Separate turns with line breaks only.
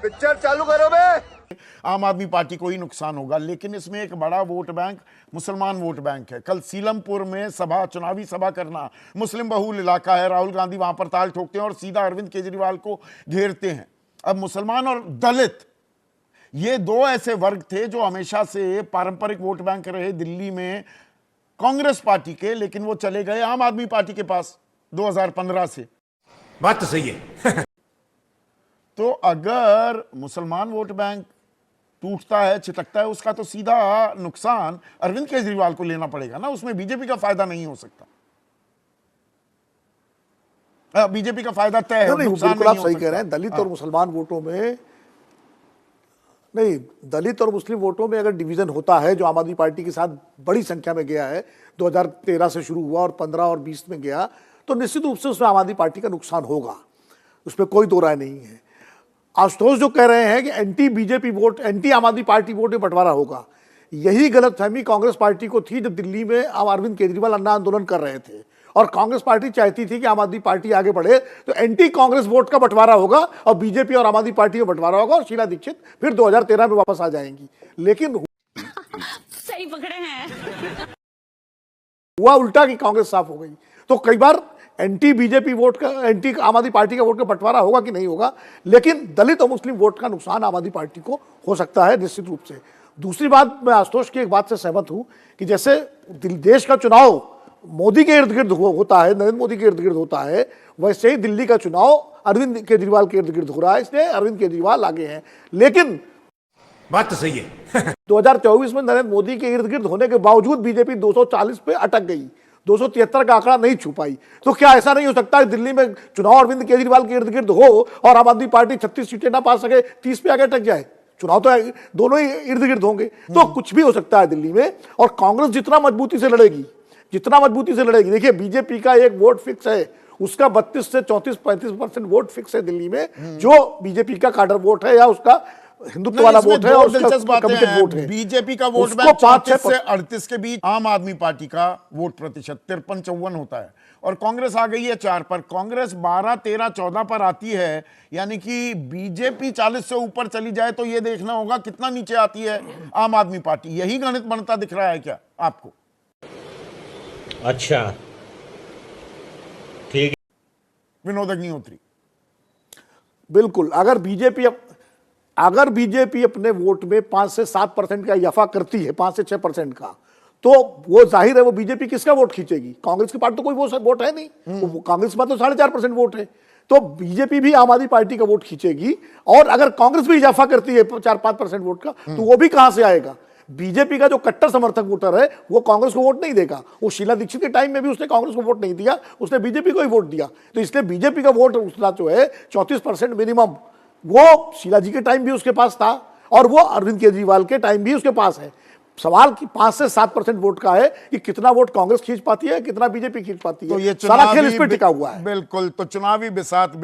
Picture चालू करो बे।
आम आदमी पार्टी को ही नुकसान होगा, लेकिन इसमें एक बड़ा वोट बैंक मुसलमान वोट बैंक है। कल सीलमपुर में चुनावी सभा करना, मुस्लिम बहुल इलाका है, राहुल गांधी वहां पर ताल ठोकते हैं और सीधा अरविंद केजरीवाल को घेरते हैं। अब मुसलमान और दलित, ये दो ऐसे वर्ग थे जो हमेशा से पारंपरिक वोट बैंक रहे दिल्ली में कांग्रेस पार्टी के, लेकिन वो चले गए आम आदमी पार्टी के पास 2015 से।
बात तो सही है।
तो अगर मुसलमान वोट बैंक टूटता है, छिटकता है, उसका तो सीधा नुकसान अरविंद केजरीवाल को लेना पड़ेगा ना, उसमें बीजेपी का फायदा नहीं हो सकता। बीजेपी का फायदा तय है, नुकसान
बिल्कुल आप
नहीं
सही
हो
कह रहे हैं। दलित और मुसलमान वोटों में नहीं, दलित और मुस्लिम वोटों में अगर डिवीजन होता है, जो आम आदमी पार्टी के साथ बड़ी संख्या में गया है, 2013 से शुरू हुआ और 15 और 20 में गया, तो निश्चित रूप से उसमें आम आदमी पार्टी का नुकसान होगा, उसमें कोई दो राय नहीं है। आशुतोष जो कह रहे हैं कि एंटी बीजेपी वोट, एंटी आम आदमी पार्टी वोट में बंटवारा होगा, यही गलतफहमी कांग्रेस पार्टी को थी जब दिल्ली में अरविंद केजरीवाल अन्ना आंदोलन कर रहे थे और कांग्रेस पार्टी चाहती थी कि आम आदमी पार्टी आगे बढ़े, तो एंटी कांग्रेस वोट का बंटवारा होगा और बीजेपी और आम आदमी पार्टी में बंटवारा होगा और शीला दीक्षित फिर 2013 में वापस आ जाएंगी। लेकिन
सही पकड़े हैं,
हुआ उल्टा कि कांग्रेस साफ हो गई। तो कई बार एंटी बीजेपी वोट का, एंटी आम आदमी पार्टी का वोट का बंटवारा होगा कि नहीं होगा, लेकिन दलित और मुस्लिम वोट का नुकसान आम आदमी पार्टी को हो सकता है निश्चित रूप से। दूसरी बात, मैं आशुतोष की एक बात से सहमत हूं कि जैसे देश का चुनाव मोदी के इर्द गिर्द होता है, नरेंद्र मोदी के इर्द गिर्द होता है, वैसे ही दिल्ली का चुनाव अरविंद केजरीवाल के इर्द गिर्द हो रहा है, इसलिए अरविंद केजरीवाल आगे हैं। लेकिन
बात तो सही है।
2024 में नरेंद्र मोदी के इर्द गिर्द होने के बावजूद बीजेपी 240 पे अटक गई, 273 का आंकड़ा नहीं छू पाई। तो क्या ऐसा नहीं हो सकता है दिल्ली में चुनाव अरविंद केजरीवाल के इर्द गिर्द हो और आम आदमी पार्टी 36 सीटें ना पा सके, 30 पे आगे अटक जाए? चुनाव तो दोनों ही इर्द गिर्द होंगे, तो कुछ भी हो सकता है दिल्ली में। और कांग्रेस जितना मजबूती से लड़ेगी, देखिए बीजेपी का एक वोट फिक्स है, उसका 32 से 34-35% वोट फिक्स है दिल्ली में, जो बीजेपी का काडर वोट है या उसका हिंदुत्व वाला वोट है और
दिलचस्प बातें
वोट है।
बीजेपी का वोट
उसको
बैंक
5-6
से 38 के बीच, आम आदमी पार्टी का वोट प्रतिशत 53-54 होता है और कांग्रेस आ गई है 4 पर। कांग्रेस 12, 13, 14 पर आती है, यानी कि बीजेपी 40 से ऊपर चली जाए तो यह देखना होगा कितना नीचे आती है आम आदमी पार्टी। यही गणित बनता दिख रहा है क्या आपको?
अच्छा, ठीक।
विनोद अग्निहोत्री,
बिल्कुल, अगर बीजेपी अपने वोट में 5 से 7% का इजाफा करती है, 5 से 6% का, तो वो जाहिर है वो बीजेपी किसका वोट खींचेगी? कांग्रेस के पास तो कोई वो वोट है नहीं, वो कांग्रेस के पास तो 4.5% वोट है, तो बीजेपी भी आम आदमी पार्टी का वोट खींचेगी। और अगर कांग्रेस भी इजाफा करती है 4-5% वोट का, तो वो भी कहां से आएगा? बीजेपी का जो कट्टर समर्थक वोटर है वो कांग्रेस को वोट नहीं देगा। वो शीला दीक्षित के टाइम में भी उसने कांग्रेस को वोट नहीं दिया, उसने बीजेपी को ही वोट दिया। तो इसलिए बीजेपी का वोट उसका जो है 34% मिनिमम, वो शीला जी के टाइम भी उसके पास था और वो अरविंद केजरीवाल के टाइम भी उसके पास है। सवाल कि 5 से 7% वोट का है कि कितना वोट कांग्रेस खींच पाती है, कितना बीजेपी खींच पाती है।
तो ये
सारा खेल इस पर टिका हुआ है।
बिल्कुल, तो चुनावी बिसात